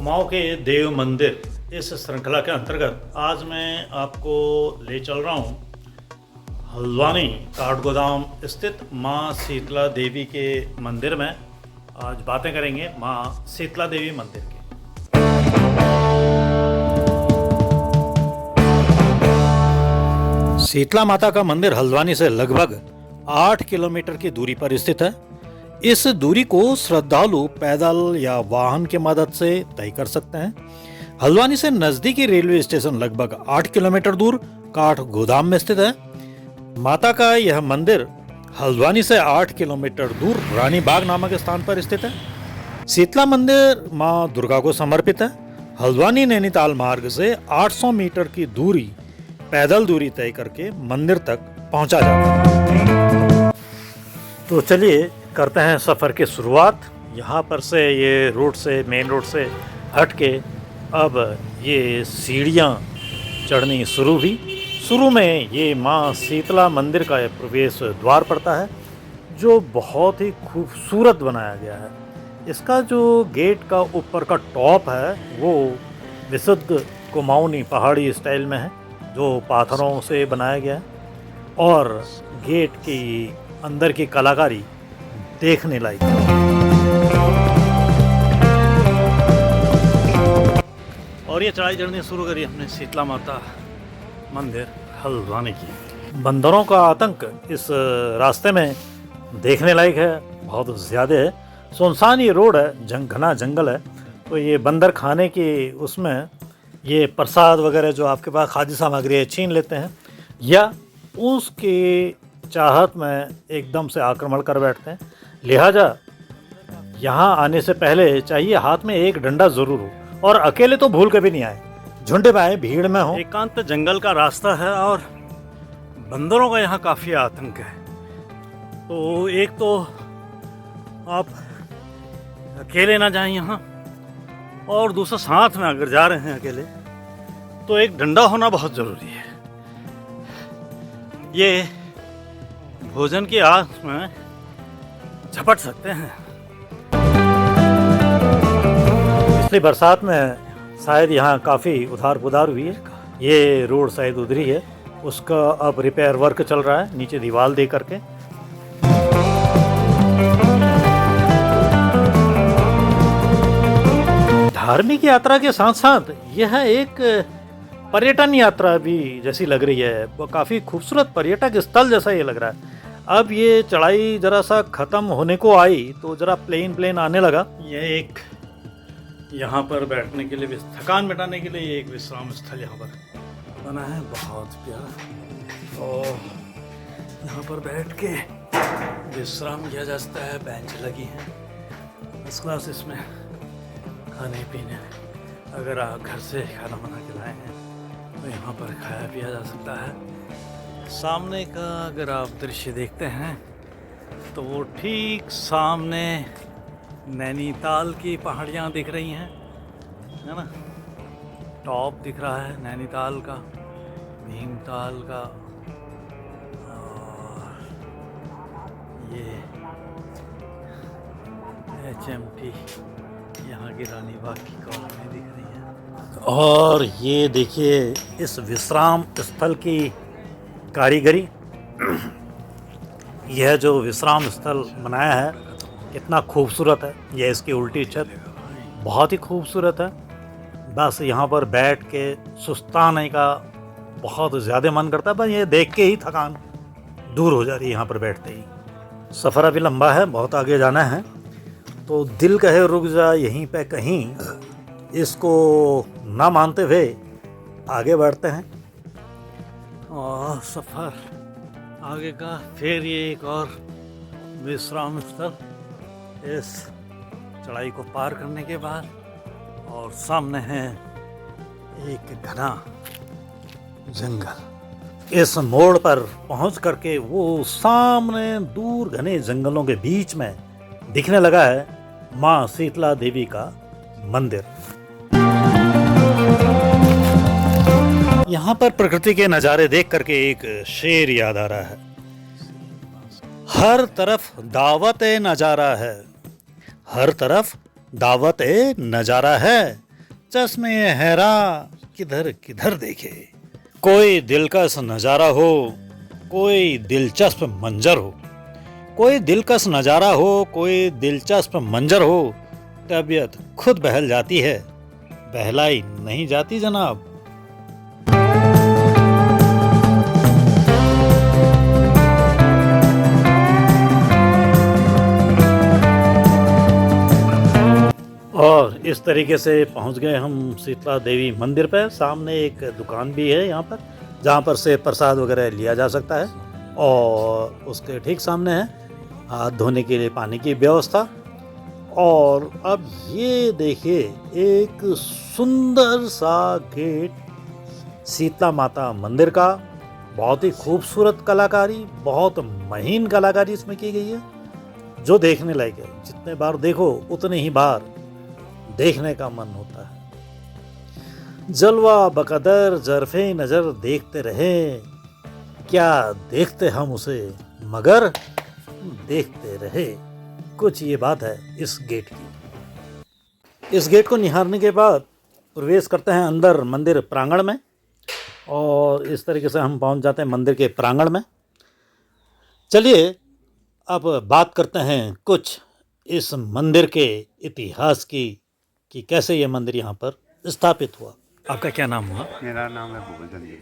कुमाऊं के देव मंदिर इस श्रृंखला के अंतर्गत आज मैं आपको ले चल रहा हूँ हल्द्वानी काठगोदाम स्थित माँ शीतला देवी के मंदिर में। आज बातें करेंगे माँ शीतला देवी मंदिर की। शीतला माता का मंदिर हल्द्वानी से लगभग 8 किलोमीटर की दूरी पर स्थित है। इस दूरी को श्रद्धालु पैदल या वाहन की मदद से तय कर सकते हैं। हल्द्वानी से नजदीकी रेलवे स्टेशन लगभग 8 किलोमीटर दूर काठगोदाम में स्थित है। माता का यह मंदिर हल्द्वानी से 8 किलोमीटर दूर रानी बाग नामक स्थान पर स्थित है। शीतला मंदिर मां दुर्गा को समर्पित है। हल्द्वानी नैनीताल मार्ग से 800 मीटर की दूरी पैदल दूरी तय करके मंदिर तक पहुंचा जाता है। तो चलिए करते हैं सफ़र की शुरुआत। यहाँ पर से ये रोड से मेन रोड से हट के अब ये सीढ़ियाँ चढ़नी शुरू हुई। शुरू में ये माँ शीतला मंदिर का प्रवेश द्वार पड़ता है जो बहुत ही खूबसूरत बनाया गया है। इसका जो गेट का ऊपर का टॉप है वो विशुद्ध कुमाऊनी पहाड़ी स्टाइल में है जो पत्थरों से बनाया गया है और गेट की अंदर की कलाकारी देखने लायक है। और ये चढ़ाई चढ़नी शुरू करी हमने शीतला माता मंदिर हल्द्वानी की। बंदरों का आतंक इस रास्ते में देखने लायक है, बहुत ज़्यादा है। सुनसान ये रोड है, घना जंगल है, तो ये बंदर खाने की उसमें ये प्रसाद वगैरह जो आपके पास खाद्य सामग्री है छीन लेते हैं या उसके चाहत में एकदम से आक्रमण कर बैठते हैं। लिहाजा यहाँ आने से पहले चाहिए हाथ में एक डंडा जरूर हो और अकेले तो भूल कभी नहीं आए, झुंड में आए, भीड़ में हो। एकांत जंगल का रास्ता है और बंदरों का यहाँ काफ़ी आतंक है। तो एक तो आप अकेले ना जाएं यहाँ, और दूसरा साथ में अगर जा रहे हैं अकेले तो एक डंडा होना बहुत ज़रूरी है। ये भोजन की आस में झपट सकते हैं। पिछली बरसात में शायद यहाँ काफ़ी उधार पुधार हुई है। ये रोड शायद उधरी है, उसका अब रिपेयर वर्क चल रहा है नीचे दीवार दे करके। धार्मिक यात्रा के साथ साथ यह एक पर्यटन यात्रा भी जैसी लग रही है। वो काफ़ी खूबसूरत पर्यटक स्थल जैसा ये लग रहा है। अब ये चढ़ाई जरा सा ख़त्म होने को आई तो जरा प्लेन आने लगा। ये एक यहाँ पर बैठने के लिए, थकान मिटाने के लिए एक विश्राम स्थल यहाँ पर बना है, बहुत प्यारा। और यहाँ पर बैठ के विश्राम किया जा सकता है, बेंच लगी है फर्स्ट क्लास। इसमें खाने पीने, अगर आप घर से खाना बना के लाए हैं तो यहाँ पर खाया पिया जा सकता है। सामने का अगर आप दृश्य देखते हैं तो वो ठीक सामने नैनीताल की पहाड़ियाँ दिख रही हैं, है ना। टॉप दिख रहा है नैनीताल का, भीमताल का, और ये HMT यहाँ की रानी बाग की कॉलोनी दिख रही है। और ये देखिए इस विश्राम स्थल की कारीगरी। यह जो विश्राम स्थल बनाया है कितना खूबसूरत है। यह इसकी उल्टी छत बहुत ही खूबसूरत है। बस यहाँ पर बैठ के सुस्ताने का बहुत ज़्यादा मन करता है, बस ये देख के ही थकान दूर हो जा रही है यहाँ पर बैठते ही। सफ़र अभी लंबा है, बहुत आगे जाना है, तो दिल कहे रुक जा यहीं पे कहीं, इसको ना मानते हुए आगे बढ़ते हैं। और सफ़र आगे का फिर ये एक और विश्राम स्थल इस चढ़ाई को पार करने के बाद, और सामने है एक घना जंगल। इस मोड़ पर पहुंच करके वो सामने दूर घने जंगलों के बीच में दिखने लगा है माँ शीतला देवी का मंदिर। यहाँ पर प्रकृति के नज़ारे देख करके एक शेर याद आ रहा है, हर तरफ दावत नजारा है, हर तरफ दावत नजारा है। चश्मे हैरा किधर किधर देखे। कोई दिलकश नजारा हो, कोई दिलचस्प मंजर हो, कोई दिलकश नजारा हो, कोई दिलचस्प मंजर हो, तबीयत खुद बहल जाती है, बहलाई नहीं जाती जनाब। और इस तरीके से पहुंच गए हम शीतला देवी मंदिर पर। सामने एक दुकान भी है यहाँ पर, जहाँ पर से प्रसाद वगैरह लिया जा सकता है, और उसके ठीक सामने है हाथ धोने के लिए पानी की व्यवस्था। और अब ये देखिए एक सुंदर सा गेट शीतला माता मंदिर का, बहुत ही खूबसूरत कलाकारी, बहुत महीन कलाकारी इसमें की गई है, जो देखने लायक है। जितने बार देखो उतने ही बार देखने का मन होता है। जलवा बकदर जरफे नजर देखते रहे, क्या देखते हम उसे मगर देखते रहे। कुछ ये बात है इस गेट की। इस गेट को निहारने के बाद प्रवेश करते हैं अंदर मंदिर प्रांगण में, और इस तरीके से हम पहुंच जाते हैं मंदिर के प्रांगण में। चलिए अब बात करते हैं कुछ इस मंदिर के इतिहास की, कि कैसे ये मंदिर यहाँ पर स्थापित हुआ। आपका क्या नाम हुआ? मेरा नाम है भुवनचंद जी।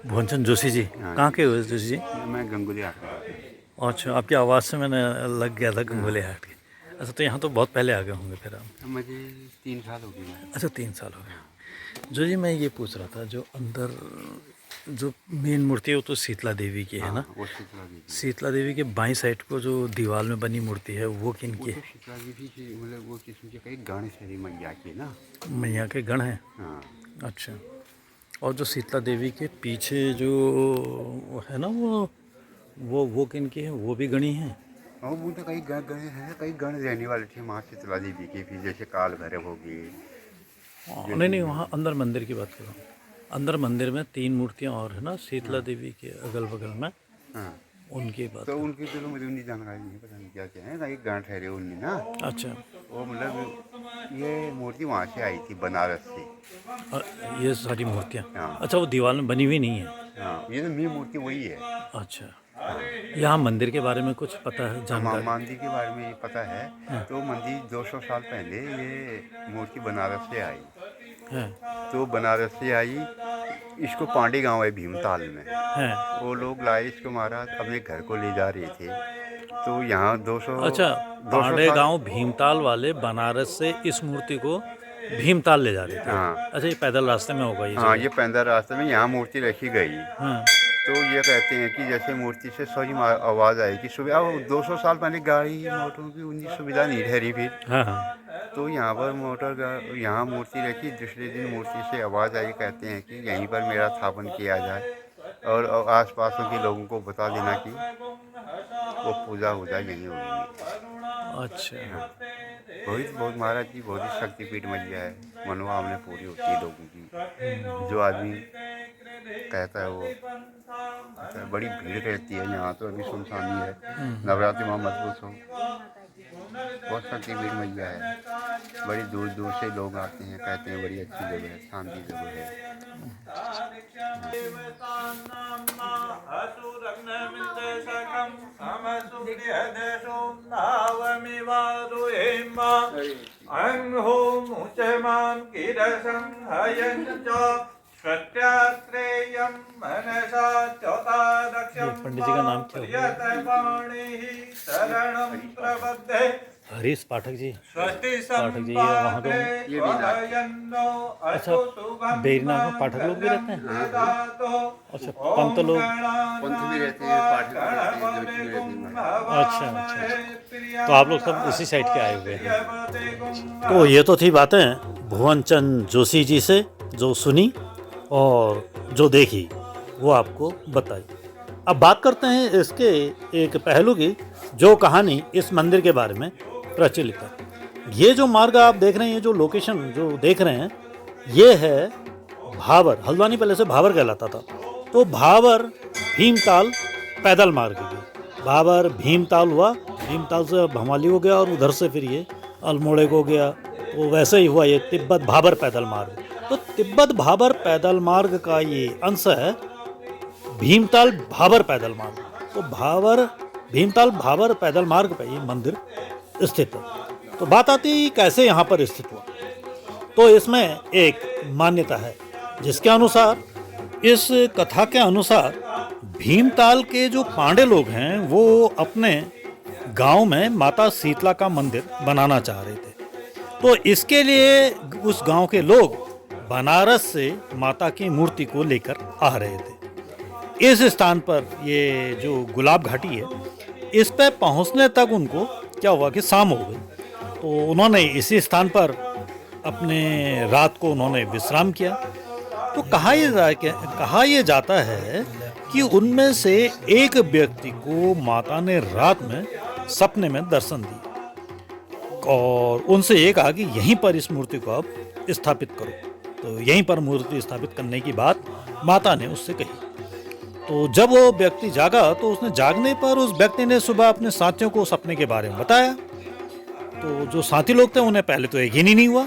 भुवनचंद जोशी जी। हाँ कहाँ के हुए जोशी जी? मैं गंगुली हाट का। अच्छा, आपकी आवाज़ से मैंने लग गया था गंगोले हाट के। अच्छा, तो यहाँ तो बहुत पहले आ गए होंगे फिर आप? मुझे 3 साल हो गए। अच्छा, 3 साल हो गए। जो जी मैं ये पूछ रहा था, जो अंदर जो मेन मूर्ति है वो तो शीतला देवी की है ना? वो शीतला देवी। शीतला देवी के बाईं साइड को जो दीवार में बनी मूर्ति है वो किन की है? शीतला देवी की मतलब वो किस्म के कई गणेश्वरी मैया की है ना। मैया के गण हैं। हाँ। अच्छा, और जो शीतला देवी के पीछे जो है ना वो किन की है? वो भी गणी हैं? और वो तो कई गण हैं, कई गण रहने वाले थे माँ शीतला देवी के, फिर जैसे काल भैरव हो गए। नहीं, वहाँ अंदर मंदिर की बात कर रहा हूँ। अंदर मंदिर में 3 मूर्तियाँ और है ना शीतला देवी के अगल बगल में, हाँ उनकी बात तो उनकी तो मुझे उनकी जानकारी नहीं, पता नहीं क्या क्या है, कई गण ठहरे उनमें ना। अच्छा, वो मतलब ये मूर्ति वहाँ से आई थी बनारस से। ये सारी मूर्तियाँ? हाँ। अच्छा, वो दीवार में बनी हुई नहीं है? हाँ, ये तो मेन मूर्ति वही है। अच्छा, यहाँ मंदिर के बारे में कुछ पता है, जानकारी? मंदिर के बारे में ये पता है। तो मंदिर 200 साल पहले ये मूर्ति बनारस से आई है। तो बनारस से आई, इसको पांडे गांव है भीमताल में है। वो लोग लाए इसको, महाराज अपने घर को ले जा रहे थे। तो यहाँ 200 अच्छा, पांडे गांव भीमताल वाले बनारस से इस मूर्ति को भीमताल ले जा रहे थे? हाँ। अच्छा, ये पैदल रास्ते में होगा ये? हाँ, ये पैदल रास्ते में यहाँ मूर्ति रखी गई। हाँ। तो ये कहते हैं कि जैसे मूर्ति से सही आवाज़ आएगी सुबह। अब 200 साल पहले गाड़ी मोटरों की उनकी सुविधा नहीं ठहरी फिर। हाँ। तो यहाँ पर यहाँ मूर्ति रखी, दूसरे दिन मूर्ति से आवाज़ आई, कहते हैं कि यहीं पर मेरा स्थापन किया जाए, और आसपास के लोगों को बता देना कि वो पूजा यहीं होगी। अच्छा। हाँ। बहुत महाराज जी बहुत ही शक्तिपीठ मैया है, मनोकामना पूरी होती है लोगों की। जो आदमी कहता है वो बड़ी भीड़ रहती है यहाँ, तो अभी सुनसानी है। नवरात्रि में मत पूछो, बहुत शक्तिपीठ मैया है। बड़ी दूर दूर से लोग आते हैं, कहते हैं बड़ी अच्छी जगह है, शांति जगह है। पंडित जी का नाम क्या है? हरीश पाठक जी। पाठक जी, ये वहाँ का ये भी अच्छा, बेरना में पाठक लोग भी रहते हैं? अच्छा, पंत लोग? पंथ भी रहते हैं, पाठक भी रहते हैं। अच्छा, तो आप लोग सब उसी साइड के आए हुए हैं। तो ये तो थी बातें भुवनचंद जोशी जी से, जो सुनी और जो देखी वो आपको बताई। अब बात करते हैं इसके एक पहलू की, जो कहानी इस मंदिर के बारे में प्रचलित है। ये जो मार्ग आप देख रहे हैं, जो लोकेशन जो देख रहे हैं, ये है भावर। हल्द्वानी पहले से भावर कहलाता था। तो भावर भीमताल पैदल मार्ग की, भावर भीमताल हुआ, भीमताल से भमाली हो गया, और उधर से फिर ये अल्मोड़े को गया, तो वैसे ही हुआ ये तिब्बत भाबर पैदल मार्ग। तो तिब्बत भाबर पैदल मार्ग का ये अंश है भीमताल भाबर पैदल मार्ग। तो भीमताल भाबर पैदल मार्ग पे ये मंदिर स्थित है। तो बात आती है कैसे यहाँ पर स्थित हुआ। तो इसमें एक मान्यता है जिसके अनुसार, इस कथा के अनुसार, भीमताल के जो पांडे लोग हैं वो अपने गांव में माता शीतला का मंदिर बनाना चाह रहे थे। तो इसके लिए उस गांव के लोग बनारस से माता की मूर्ति को लेकर आ रहे थे। इस स्थान पर, ये जो गुलाब घाटी है, इस पे पहुंचने तक उनको क्या हुआ कि शाम हो गई। तो उन्होंने इसी स्थान पर अपने रात को उन्होंने विश्राम किया। तो कहा यह जाता है कि उनमें से एक व्यक्ति को माता ने रात में सपने में दर्शन दिया और उनसे ये कहा कि यहीं पर इस मूर्ति को अब स्थापित करो। तो यहीं पर मूर्ति स्थापित करने की बात माता ने उससे कही। तो जब वो व्यक्ति जागा तो उसने जागने पर उस व्यक्ति ने सुबह अपने साथियों को सपने के बारे में बताया। तो जो साथी लोग थे उन्हें पहले तो यकीन ही नहीं हुआ,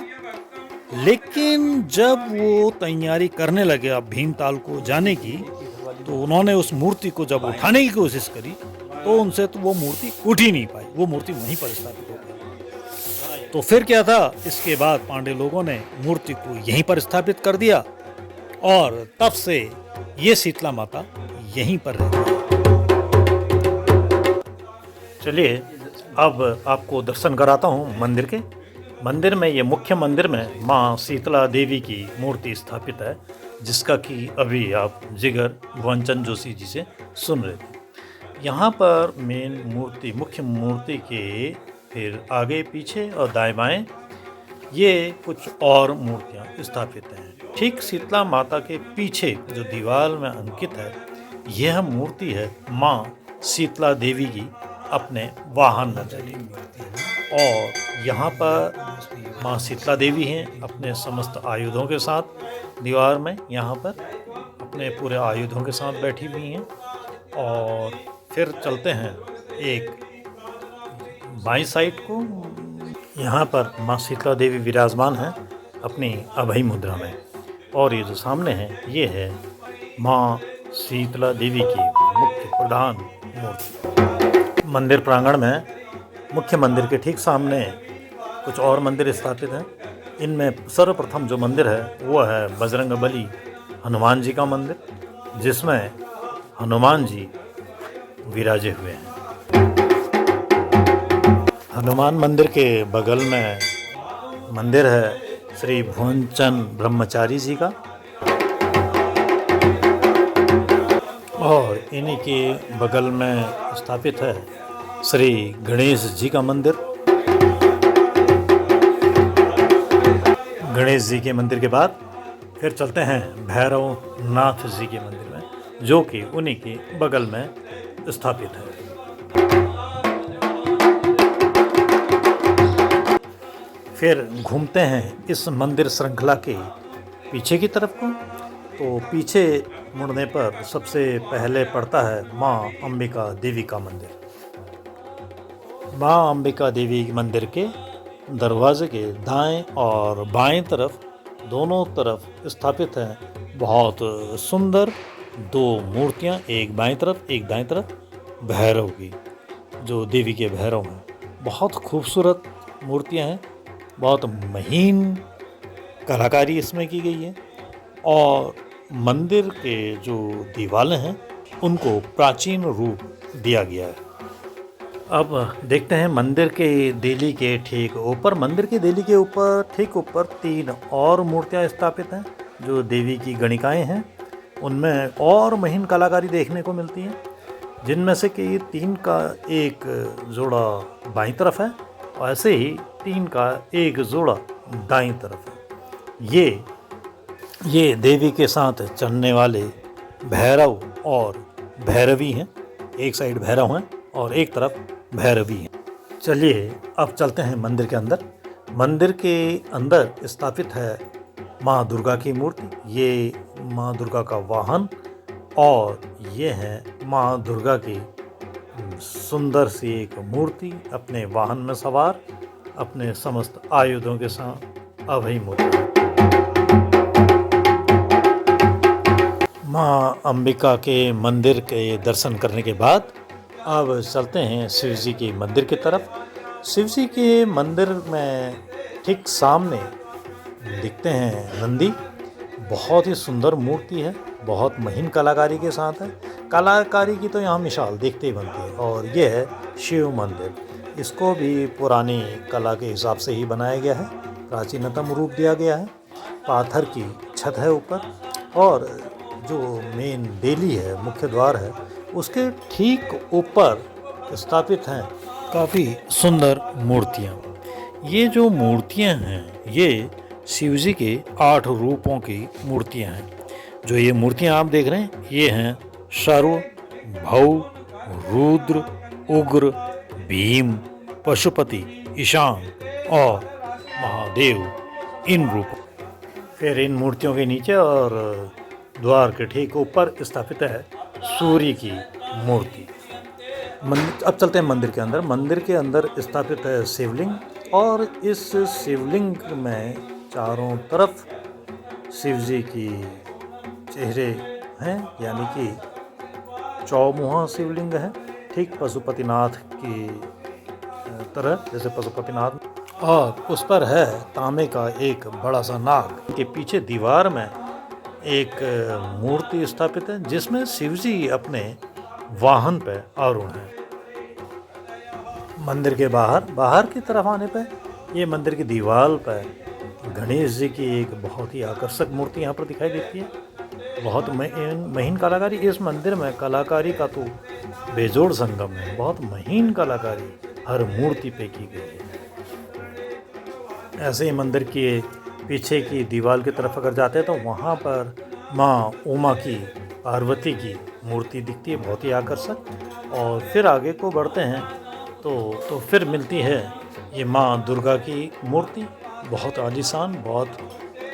लेकिन जब वो तैयारी करने लगे अब भीमताल को जाने की, तो उन्होंने उस मूर्ति को जब उठाने की कोशिश करी तो उनसे तो वो मूर्ति उठ ही नहीं पाई, वो मूर्ति वहीं पर स्थापित हो गई। तो फिर क्या था, इसके बाद पांडे लोगों ने मूर्ति को यहीं पर स्थापित कर दिया और तब से ये शीतला माता यहीं पर रहती है। चलिए अब आपको दर्शन कराता हूँ मंदिर के। मंदिर में, ये मुख्य मंदिर में माँ शीतला देवी की मूर्ति स्थापित है, जिसका कि अभी आप जिगर भुवनचंद जोशी जी से सुन रहे थे। यहाँ पर मेन मूर्ति, मुख्य मूर्ति के फिर आगे पीछे और दाएं बाएं ये कुछ और मूर्तियाँ स्थापित हैं। ठीक शीतला माता के पीछे जो दीवार में अंकित है, यह मूर्ति है माँ शीतला देवी की अपने वाहन में बैठी। और यहाँ पर माँ शीतला देवी हैं अपने समस्त आयुधों के साथ दीवार में, यहाँ पर अपने पूरे आयुधों के साथ बैठी हुई हैं। और फिर चलते हैं एक बाईं साइड को। यहाँ पर माँ शीतला देवी विराजमान हैं अपनी अभय मुद्रा में। और ये जो सामने है, ये है माँ शीतला देवी की मुख्य प्रधान मूर्ति। मंदिर प्रांगण में मुख्य मंदिर के ठीक सामने कुछ और मंदिर स्थापित हैं। इनमें सर्वप्रथम जो मंदिर है वो है बजरंगबली हनुमान जी का मंदिर, जिसमें हनुमान जी विराजे हुए हैं। हनुमान मंदिर के बगल में मंदिर है श्री भुवनचंद ब्रह्मचारी जी का, और इन्हीं के बगल में स्थापित है श्री गणेश जी का मंदिर। गणेश जी के मंदिर के बाद फिर चलते हैं भैरव नाथ जी के मंदिर में, जो कि उन्हीं के बगल में स्थापित है। फिर घूमते हैं इस मंदिर श्रृंखला के पीछे की तरफ को। तो पीछे मुड़ने पर सबसे पहले पड़ता है माँ अंबिका देवी का मंदिर। माँ अंबिका देवी मंदिर के दरवाजे के दाएं और बाएं तरफ, दोनों तरफ स्थापित हैं बहुत सुंदर दो मूर्तियां, एक बाएं तरफ एक दाएं तरफ, भैरव की, जो देवी के भैरव हैं। बहुत खूबसूरत मूर्तियां हैं, बहुत महीन कलाकारी इसमें की गई है। और मंदिर के जो दीवारें हैं उनको प्राचीन रूप दिया गया है। अब देखते हैं मंदिर के देली के ठीक ऊपर, मंदिर के देली के ऊपर ठीक ऊपर 3 और मूर्तियां स्थापित हैं जो देवी की गणिकाएं हैं। उनमें और महीन कलाकारी देखने को मिलती है, जिनमें से कि 3 का एक जोड़ा बाईं तरफ है और ऐसे ही 3 का एक जोड़ा दाईं तरफ है। ये देवी के साथ चलने वाले भैरव और भैरवी हैं। एक साइड भैरव हैं और एक तरफ भैरवी हैं। चलिए अब चलते हैं मंदिर के अंदर। मंदिर के अंदर स्थापित है माँ दुर्गा की मूर्ति। ये माँ दुर्गा का वाहन, और ये है माँ दुर्गा की सुंदर सी एक मूर्ति अपने वाहन में सवार। अपने समस्त आयुधों के साथ अभय मुद्रा। माँ अंबिका के मंदिर के दर्शन करने के बाद अब चलते हैं शिव जी के मंदिर की तरफ। शिव जी के मंदिर में ठीक सामने दिखते हैं नंदी। बहुत ही सुंदर मूर्ति है, बहुत महीन कलाकारी के साथ है। कलाकारी की तो यहाँ मिसाल देखते ही बनती है। और ये है शिव मंदिर, इसको भी पुरानी कला के हिसाब से ही बनाया गया है, प्राचीनतम रूप दिया गया है। पाथर की छत है ऊपर, और जो मेन बेली है, मुख्य द्वार है, उसके ठीक ऊपर स्थापित हैं काफ़ी सुंदर मूर्तियाँ। ये जो मूर्तियाँ हैं ये शिव जी के 8 रूपों की मूर्तियाँ हैं। जो ये मूर्तियाँ आप देख रहे हैं ये हैं सर्व, भौ, रुद्र, उग्र, भीम, पशुपति, ईशान और महादेव, इन रूपों। फिर इन मूर्तियों के नीचे और द्वार के ठीक ऊपर स्थापित है सूर्य की मूर्ति। अब चलते हैं मंदिर के अंदर। मंदिर के अंदर स्थापित है शिवलिंग, और इस शिवलिंग में चारों तरफ शिव जी की चेहरे हैं, यानी कि चौमुहा शिवलिंग है, ठीक पशुपतिनाथ की तरह, जैसे पशुपतिनाथ। और उस पर है तांबे का एक बड़ा सा नाग। के पीछे दीवार में एक मूर्ति स्थापित है जिसमें शिव जी अपने वाहन पर आरूढ़ हैं। मंदिर के बाहर की तरफ आने पर ये मंदिर की दीवार पर गणेश जी की एक बहुत ही आकर्षक मूर्ति यहाँ पर दिखाई देती है। बहुत महीन कलाकारी। इस मंदिर में कलाकारी का तो बेजोड़ संगम है, बहुत महीन कलाकारी हर मूर्ति पे की गई है। ऐसे ही मंदिर के पीछे की दीवार की तरफ अगर जाते हैं तो वहाँ पर माँ उमा की, पार्वती की मूर्ति दिखती है, बहुत ही आकर्षक। और फिर आगे को बढ़ते हैं तो फिर मिलती है ये माँ दुर्गा की मूर्ति, बहुत आलीशान, बहुत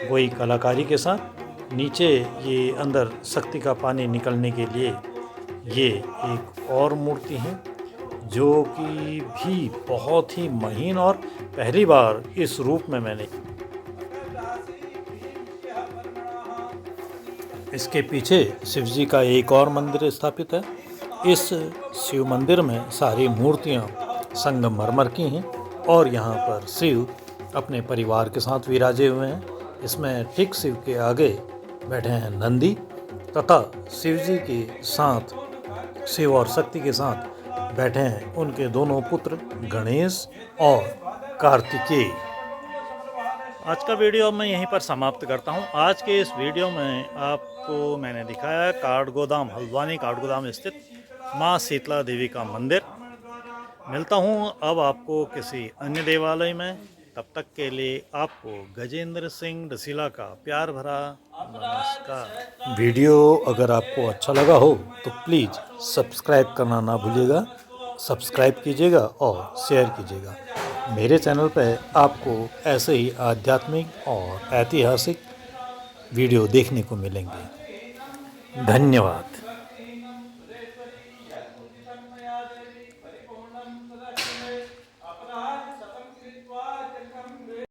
कोई कलाकारी के साथ। नीचे ये अंदर शक्ति का पानी निकलने के लिए ये एक और मूर्ति है जो कि भी बहुत ही महीन, और पहली बार इस रूप में मैंने। इसके पीछे शिव जी का एक और मंदिर स्थापित है। इस शिव मंदिर में सारी मूर्तियाँ संगमरमर की हैं, और यहाँ पर शिव अपने परिवार के साथ विराजे हुए हैं। इसमें ठीक शिव के आगे बैठे हैं नंदी, तथा शिव जी के साथ, शिव और शक्ति के साथ बैठे हैं उनके दोनों पुत्र गणेश और कार्तिकेय। आज का वीडियो मैं यहीं पर समाप्त करता हूं। आज के इस वीडियो में आपको मैंने दिखाया काठगोदाम, हल्द्वानी काठगोदाम स्थित माँ शीतला देवी का मंदिर। मिलता हूं अब आपको किसी अन्य देवालय में। तब तक के लिए आपको गजेंद्र सिंह रसीला का प्यार भरा नमस्कार। वीडियो अगर आपको अच्छा लगा हो तो प्लीज़ सब्सक्राइब करना ना भूलिएगा। सब्सक्राइब कीजिएगा और शेयर कीजिएगा। मेरे चैनल पर आपको ऐसे ही आध्यात्मिक और ऐतिहासिक वीडियो देखने को मिलेंगे। धन्यवाद।